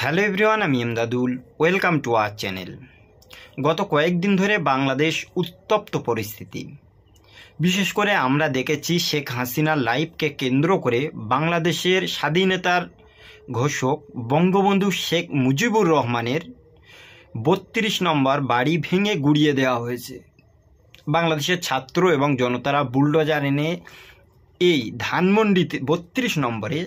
Hello everyone, আমি Emdadul. Welcome to our channel. গত কয়েকদিন ধরে বাংলাদেশ উত্তপ্ত পরিস্থিতি। বিশেষ করে আমরা দেখেছি শেখ হাসিনার লাইফকে কেন্দ্র করে বাংলাদেশের স্বাধীনতার ঘোষক বঙ্গবন্ধু শেখ মুজিবুর রহমানের ৩২ নম্বর বাড়ি ভেঙে গুড়িয়ে দেওয়া হয়েছে। বাংলাদেশের ছাত্র এবং জনতারা বুলডোজার এনে এই ধানমন্ডিতে ৩২ নম্বরে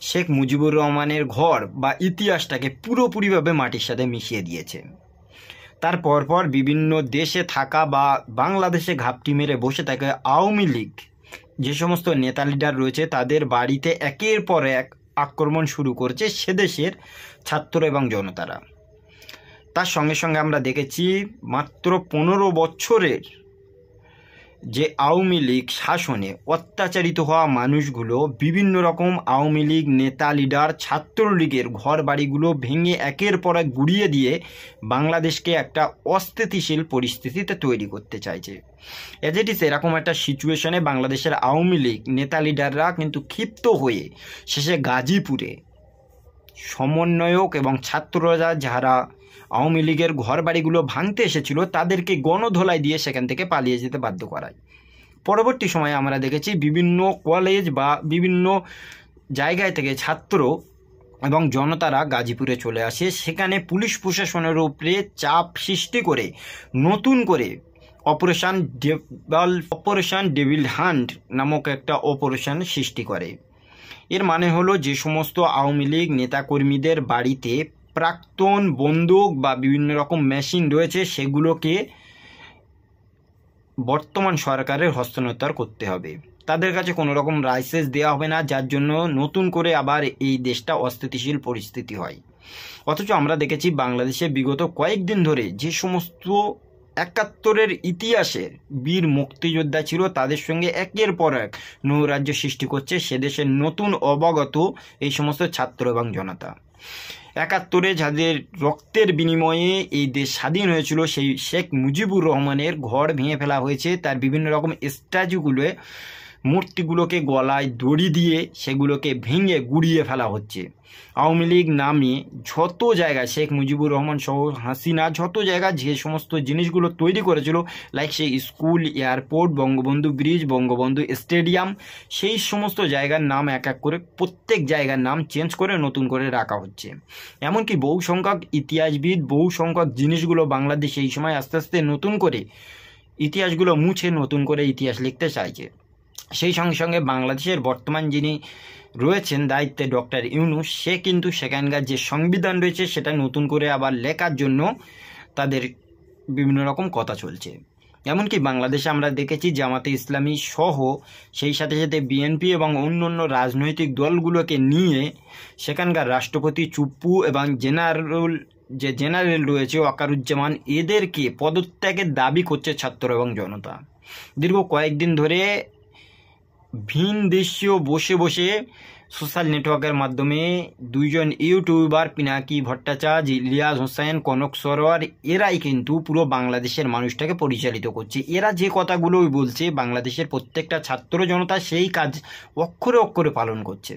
শেখ মুজিবুর রহমানের ঘর বা ইতিহাসটাকে পুরোপুরিভাবে মাটির সাথে মিশিয়ে দিয়েছে। তার পরপর বিভিন্ন দেশে থাকা বা বাংলাদেশে ঘাপটি মেরে বসে থাকে আওয়ামী লীগ যে সমস্ত নেতা লিডার রয়েছে, তাদের বাড়িতে একের পর এক আক্রমণ শুরু করছে সেদেশের ছাত্র এবং জনতারা। তার সঙ্গে সঙ্গে আমরা দেখেছি মাত্র ১৫ বছরের যে আওয়ামী লীগ শাসনে অত্যাচারিত হওয়া মানুষগুলো বিভিন্ন রকম আওয়ামী লীগ নেতা লিডার ছাত্রলীগের ঘর বাড়িগুলো ভেঙে একের পর এক গুড়িয়ে দিয়ে বাংলাদেশকে একটা অস্থিতিশীল পরিস্থিতিতে তৈরি করতে চাইছে। এজ ইট ইজ এরকম একটা সিচুয়েশনে বাংলাদেশের আওয়ামী লীগ নেতা লিডাররা কিন্তু ক্ষিপ্ত হয়ে শেষে গাজীপুরে সমন্বয়ক এবং ছাত্ররা যারা আওয়ামী লীগের ঘর বাড়িগুলো ভাঙতে এসেছিল তাদেরকে গণধোলাই দিয়ে সেখান থেকে পালিয়ে যেতে বাধ্য করায়। পরবর্তী সময়ে আমরা দেখেছি বিভিন্ন কলেজ বা বিভিন্ন জায়গায় থেকে ছাত্র এবং জনতারা গাজীপুরে চলে আসে। সেখানে পুলিশ প্রশাসনের উপরে চাপ সৃষ্টি করে নতুন করে অপারেশন ডেভিল হান্ট নামক একটা অপারেশন সৃষ্টি করে। এর মানে হলো যে সমস্ত আওয়ামী লীগ নেতাকর্মীদের বাড়িতে প্রাক্তন বন্দুক বা বিভিন্ন রকম মেশিন রয়েছে সেগুলোকে বর্তমান সরকারের হস্তান্তর করতে হবে। তাদের কাছে কোনো রকম লাইসেন্স দেওয়া হবে না, যার জন্য নতুন করে আবার এই দেশটা অস্থিতিশীল পরিস্থিতি হয়। অথচ আমরা দেখেছি বাংলাদেশে বিগত কয়েকদিন ধরে যে সমস্ত ৭১-এর ইতিহাসের বীর মুক্তিযোদ্ধা ছিল তাদের সঙ্গে একের পর এক নৈরাজ্য সৃষ্টি করছে সেদেশের নতুন অবগত এই সমস্ত ছাত্র এবং জনতা। ৭১-এ যাদের রক্তের বিনিময়ে এই দেশ স্বাধীন হয়েছিল সেই শেখ মুজিবুর রহমানের ঘর ভেঙে ফেলা হয়েছে। তার বিভিন্ন রকম স্ট্যাচুগুলো মূর্তিগুলোকে গলায় দড়ি দিয়ে সেগুলোকে ভেঙে গুড়িয়ে ফেলা হচ্ছে। আওয়ামী লীগ নামে যত জায়গায় শেখ মুজিবুর রহমান সহ হাসিনা যত জায়গায় যে সমস্ত জিনিসগুলো তৈরি করেছিল, লাইক সেই school, airport, Bangabandhu bridge, Bangabandhu stadium, সেই সমস্ত জায়গার নাম এক এক করে প্রত্যেক জায়গার নাম চেঞ্জ করে নতুন করে রাখা হচ্ছে। এমনকি বহু সংখ্যক ইতিহাসবিদ বহু সংখ্যক জিনিসগুলো বাংলাদেশ এই সময় আস্তে আস্তে নতুন করে ইতিহাসগুলো মুছে নতুন করে ইতিহাস লিখতে চাইছে। সেই সঙ্গে সঙ্গে বাংলাদেশের বর্তমান যিনি রয়েছেন দায়িত্বে ডক্টর ইউনূস, সে কিন্তু সেখানকার যে সংবিধান রয়েছে সেটা নতুন করে আবার লেখার জন্য তাদের বিভিন্ন রকম কথা চলছে। এমনকি বাংলাদেশে আমরা দেখেছি জামাতে ইসলামী সহ সেই সাথে সাথে বিএনপি এবং অন্যান্য রাজনৈতিক দলগুলোকে নিয়ে সেখানকার রাষ্ট্রপতি চুপ্পু এবং জেনারেল রয়েছে ওয়াকারুজ্জামান, এদেরকে পদত্যাগের দাবি করছে ছাত্র এবং জনতা। দীর্ঘ কয়েকদিন ধরে ভিন দেশীয় বসে বসে সোশ্যাল নেটওয়ার্কের মাধ্যমে দুইজন ইউটিউবার পিনাকি ভট্টাচার্য, ইলিয়াস হোসেন, কনক সরোয়ার, এরাই কিন্তু পুরো বাংলাদেশের মানুষটাকে পরিচালিত করছে। এরা যে কথাগুলোই বলছে বাংলাদেশের প্রত্যেকটা ছাত্র জনতা সেই কাজ অক্ষরে অক্ষরে পালন করছে।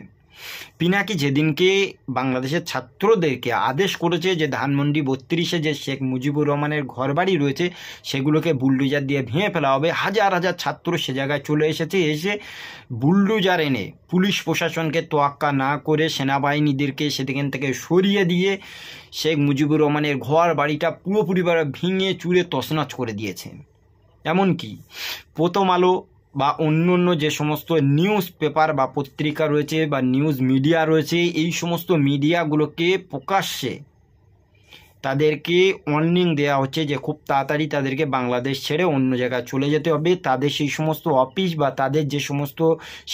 পিনাকি যেদিনকে বাংলাদেশের ছাত্রদেরকে আদেশ করেছে যে ধানমন্ডি ৩২-এ যে শেখ মুজিবুর রহমানের ঘরবাড়ি রয়েছে সেগুলোকে বুলডোজার দিয়ে ভেঙে ফেলা হবে, হাজার হাজার ছাত্র সে জায়গায় চলে এসেছে। এসে বুলডোজার এনে পুলিশ প্রশাসনকে তোয়াক্কা না করে সেনাবাহিনীদেরকে সেখান থেকে সরিয়ে দিয়ে শেখ মুজিবুর রহমানের ঘর বাড়িটা পুরোপুরিভাবে ভেঙে চুরে তছনছ করে দিয়েছে। এমনকি প্রথম আলো বা অন্য অন্য যে সমস্ত নিউজ পেপার বা পত্রিকা রয়েছে বা নিউজ মিডিয়া রয়েছে, এই সমস্ত মিডিয়াগুলোকে প্রকাশ্যে তাদেরকে ওয়ার্নিং দেওয়া হচ্ছে যে খুব তাড়াতাড়ি তাদেরকে বাংলাদেশ ছেড়ে অন্য জায়গায় চলে যেতে হবে। তাদের সেই সমস্ত অফিস বা তাদের যে সমস্ত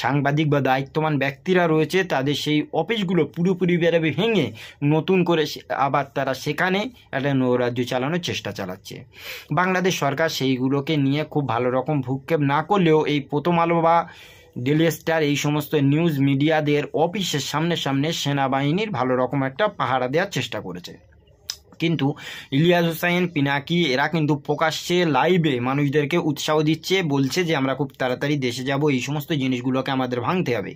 সাংবাদিক বা দায়িত্ববান ব্যক্তিরা রয়েছে তাদের সেই অফিসগুলো পুরোপুরি ভেঙে নতুন করে আবার তারা সেখানে একটা নৈরাজ্য চালানোর চেষ্টা চালাচ্ছে। বাংলাদেশ সরকার সেইগুলোকে নিয়ে খুব ভালো রকম ভ্রুক্ষেপ না করলেও এই প্রথম আলো বা ডেলি স্টার এই সমস্ত নিউজ মিডিয়াদের অফিসের সামনে সামনে সেনাবাহিনীর ভালো রকম একটা পাহারা দেওয়ার চেষ্টা করেছে। কিন্তু ইলিয়াস হোসেন, পিনাকি এরা কিন্তু প্রকাশ্যে লাইভে মানুষদেরকে উৎসাহ দিচ্ছে, বলছে যে আমরা খুব তাড়াতাড়ি দেশে যাব, এই সমস্ত জিনিসগুলোকে আমাদের ভাঙতে হবে।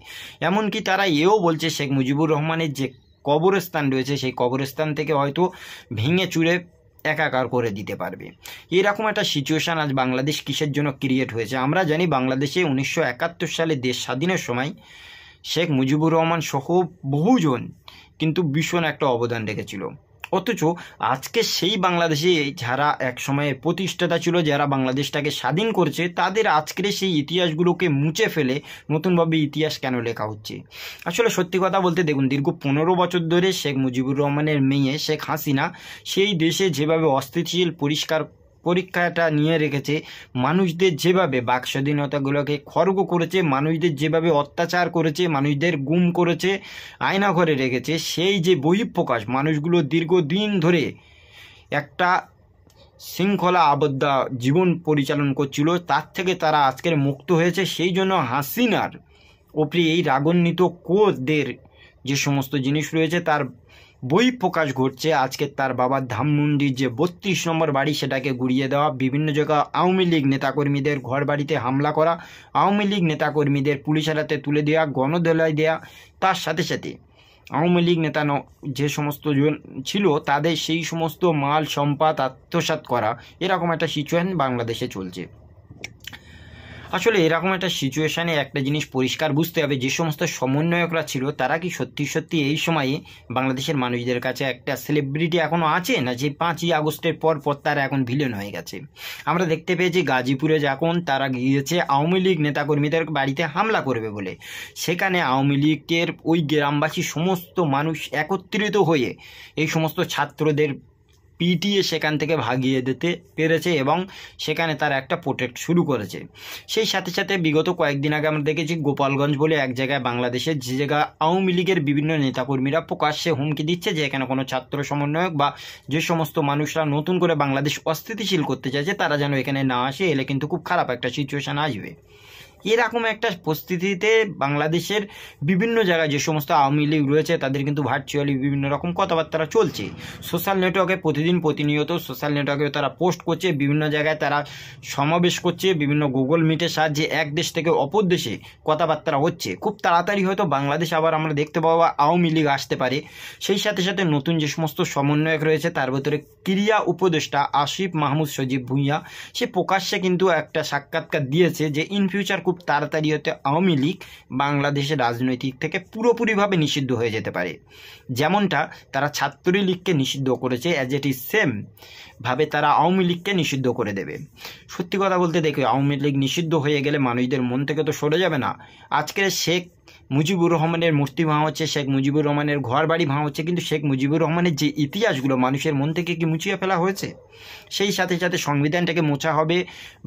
এমনকি তারা এও বলছে শেখ মুজিবুর রহমানের যে কবরস্থান রয়েছে সেই কবরস্থান থেকে হয়তো ভেঙে চুরে একাকার করে দিতে পারবে। এরকম একটা সিচুয়েশান আজ বাংলাদেশ কিসের জন্য ক্রিয়েট হয়েছে? আমরা জানি বাংলাদেশে 1971 সালে দেশ স্বাধীনের সময় শেখ মুজিবুর রহমান সহ বহুজন কিন্তু ভীষণ একটা অবদান রেখেছিল। অথচ আজকে সেই বাংলাদেশে যারা এক সময়ের প্রতিষ্ঠাতা ছিল, যারা বাংলাদেশটাকে স্বাধীন করছে, তাদের আজকের সেই ইতিহাসগুলোকে মুছে ফেলে নতুনভাবে ইতিহাস কেন লেখা হচ্ছে? আসলে সত্যি কথা বলতে দেখুন, দীর্ঘ 15 বছর ধরে শেখ মুজিবুর রহমানের মেয়ে শেখ হাসিনা সেই দেশে যেভাবে অস্থিতিশীল পরীক্ষাটা নিয়ে রেখেছে, মানুষদের যেভাবে বাক স্বাধীনতাগুলোকে খর্ব করেছে, মানুষদের যেভাবে অত্যাচার করেছে, মানুষদের গুম করেছে, আয়না ঘরে রেখেছে, সেই যে বহিঃপ্রকাশ মানুষগুলো দীর্ঘদিন ধরে একটা শৃঙ্খলা আবদ্ধ জীবন পরিচালন করছিল, তার থেকে তারা আজকের মুক্ত হয়েছে। সেই জন্য হাসিনার ওপরে এই রাগান্বিত কোদের যে সমস্ত জিনিস রয়েছে তার বহিঃপ্রকাশ ঘটছে। আজকে তার বাবার ধানমন্ডির যে 32 নম্বর বাড়ি সেটাকে গুড়িয়ে দেওয়া, বিভিন্ন জায়গায় আওয়ামী লীগ নেতাকর্মীদের ঘর বাড়িতে হামলা করা, আওয়ামী লীগ নেতাকর্মীদের পুলিশের হাতে তুলে দেওয়া, গণধোলাই দেওয়া, তার সাথে সাথে আওয়ামী লীগ নেতা যে সমস্ত জন ছিল তাদের সেই সমস্ত মাল সম্পদ আত্মসাৎ করা, এরকম একটা সিচুয়েশন বাংলাদেশে চলছে। আসলে এরকম একটা সিচুয়েশানে একটা জিনিস পরিষ্কার বুঝতে হবে, যে সমস্ত সমন্বয়করা ছিল তারা কি সত্যি সত্যি এই সময়ে বাংলাদেশের মানুষদের কাছে একটা সেলিব্রিটি এখনও আছে, না যে 5ই আগস্টের পর তারা এখন ভিলেন হয়ে গেছে? আমরা দেখতে পেয়েছি গাজীপুরে যখন তারা গিয়েছে আওয়ামী লীগ নেতাকর্মীদের বাড়িতে হামলা করবে বলে, সেখানে আওয়ামী লীগের ওই গ্রামবাসী সমস্ত মানুষ একত্রিত হয়ে এই সমস্ত ছাত্রদের পিটিয়ে সেখান থেকে ভাগিয়ে দিতে পেরেছে এবং সেখানে তারা একটা প্রোটেক্ট শুরু করেছে। সেই সাথে সাথে বিগত কয়েকদিন আগে আমরা দেখেছি গোপালগঞ্জ বলে এক জায়গায় বাংলাদেশের যে জায়গায় আওয়ামী লীগের বিভিন্ন নেতাকর্মীরা প্রকাশ্যে হুমকি দিচ্ছে যে এখানে কোনো ছাত্র সমন্বয়ক বা যে সমস্ত মানুষরা নতুন করে বাংলাদেশ অস্থিতিশীল করতে চাইছে তারা যেন এখানে না আসে, এলে কিন্তু খুব খারাপ একটা সিচুয়েশান আসবে। এরকম একটা পরিস্থিতিতে বাংলাদেশের বিভিন্ন জায়গায় যে সমস্ত আওয়ামী লীগ রয়েছে তাদের কিন্তু ভার্চুয়ালি বিভিন্ন রকম কথাবার্তা চলছে। সোশ্যাল নেটওয়ার্কে প্রতিনিয়ত সোশ্যাল নেটওয়ার্কে তারা পোস্ট করছে, বিভিন্ন জায়গায় তারা সমাবেশ করছে, বিভিন্ন গুগল মিটের সাহায্যে এক দেশ থেকে অপর দেশে কথাবার্তা হচ্ছে। খুব তাড়াতাড়ি হয়তো বাংলাদেশ আবার আমরা দেখতে পাবো আওয়ামী লীগ আসতে পারে। সেই সাথে সাথে নতুন যে সমস্ত সমন্বয়ক রয়েছে তার ভেতরে ক্রীড়া উপদেষ্টা আসিফ মাহমুদ সজীব ভুঁইয়া, সে প্রকাশ্যে কিন্তু একটা সাক্ষাৎকার দিয়েছে যে ইন ফিউচার খুব তাড়াতাড়ি হতে আওয়ামী লীগ বাংলাদেশের রাজনৈতিক থেকে পুরোপুরিভাবে নিষিদ্ধ হয়ে যেতে পারে। যেমনটা তারা ছাত্রলীগকে নিষিদ্ধ করেছে, অ্যাজ ইট ইজ সেম ভাবে তারা আওয়ামী লীগকে নিষিদ্ধ করে দেবে। সত্যি কথা বলতে দেখো, আওয়ামী লীগ নিষিদ্ধ হয়ে গেলে মানুষদের মন থেকে তো সরে যাবে না। আজকের শেখ মুজিবুর রহমানের মূর্তি ভাঙা হচ্ছে, শেখ মুজিবুর রহমানের ঘর বাড়ি ভাঙা হচ্ছে, কিন্তু শেখ মুজিবুর রহমানের যে ইতিহাসগুলো মানুষের মন থেকে কি মুছিয়ে ফেলা হয়েছে? সেই সাথে সাথে সংবিধানটাকে মোছা হবে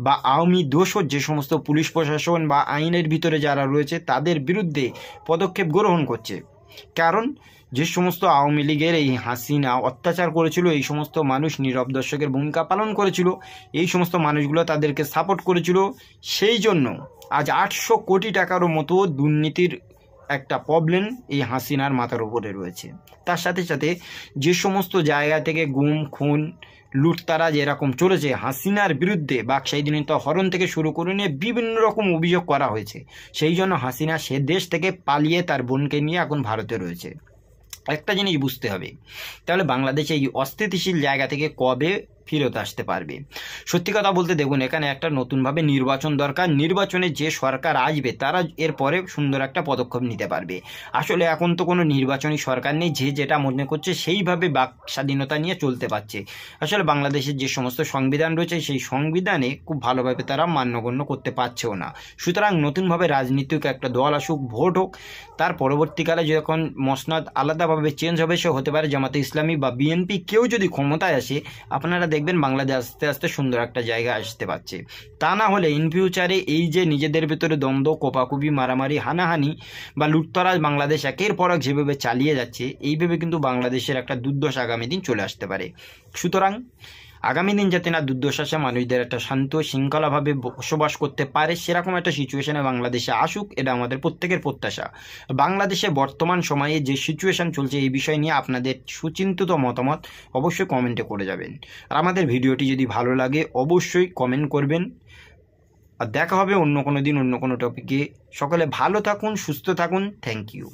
বা আওয়ামী দোষর যে সমস্ত পুলিশ প্রশাসন বা আইনের ভিতরে যারা রয়েছে তাদের বিরুদ্ধে পদক্ষেপ গ্রহণ করছে। কারণ যে সমস্ত আওয়ামী লীগের এই হাসিনা অত্যাচার করেছিল, এই সমস্ত মানুষ নীরব দর্শকের ভূমিকা পালন করেছিল, এই সমস্ত মানুষগুলো তাদেরকে সাপোর্ট করেছিল। সেই জন্য আজ 800 কোটি টাকারও মতো দুর্নীতির একটা প্রবলেম এই হাসিনার মাথার উপরে রয়েছে। তার সাথে সাথে যে সমস্ত জায়গা থেকে গুম খুন লুটতারা যেরকম চলেছে, হাসিনার বিরুদ্ধে বাকস্বাধীনতা হরণ থেকে শুরু করে নিয়ে বিভিন্ন রকম অভিযোগ করা হয়েছে। সেই জন্য হাসিনা সে দেশ থেকে পালিয়ে তার বোনকে নিয়ে এখন ভারতে রয়েছে। একটা জিনিস বুঝতে হবে, তাহলে বাংলাদেশে এই অস্থিতিশীল জায়গা থেকে কবে ফেরত আসতে পারবে? সত্যি কথা বলতে দেখুন, এখানে একটা নতুনভাবে নির্বাচন দরকার। নির্বাচনে যে সরকার আসবে তারা এরপরে সুন্দর একটা পদক্ষেপ নিতে পারবে। আসলে এখন তো কোনো নির্বাচনী সরকার নেই, যে যেটা মনে করছে সেইভাবে বাক স্বাধীনতা নিয়ে চলতে পারছে। আসলে বাংলাদেশের যে সমস্ত সংবিধান রয়েছে সেই সংবিধানে খুব ভালোভাবে তারা মান্যগণ্য করতে পারছেও না। সুতরাং নতুনভাবে রাজনীতিক একটা দল আসুক, ভোট হোক, তার পরবর্তীকালে যখন মসনদ আলাদাভাবে চেঞ্জ হবে, সে হতে পারে জামাতে ইসলামী বা বিএনপি, কেউ যদি ক্ষমতায় আসে আপনারা দেখবেন বাংলাদেশ আস্তে আস্তে সুন্দর একটা জায়গায় আসতে পারছে। তা না হলে ইন ফিউচারে এই যে নিজেদের ভেতরে দ্বন্দ্ব, কোপাকুপি, মারামারি, হানাহানি বা লুটতরাজ বাংলাদেশ একের পর এক যেভাবে চালিয়ে যাচ্ছে, এইভাবে কিন্তু বাংলাদেশের একটা দুর্দশা আগামী দিন চলে আসতে পারে। সুতরাং আগামী দিন যাতে না দুর্দশা মানুষদের একটা শান্ত শৃঙ্খলাভাবে বসবাস করতে পারে, সেরকম একটা সিচুয়েশনে বাংলাদেশে আসুক, এটা আমাদের প্রত্যেকের প্রত্যাশা। বাংলাদেশে বর্তমান সময়ে যে সিচুয়েশন চলছে এই বিষয় নিয়ে আপনাদের সুচিন্তিত মতামত অবশ্যই কমেন্টে করে যাবেন। আর আমাদের ভিডিওটি যদি ভালো লাগে অবশ্যই কমেন্ট করবেন। আর দেখা হবে অন্য কোনো দিন অন্য কোনো টপিকে। সকলে ভালো থাকুন, সুস্থ থাকুন। Thank you.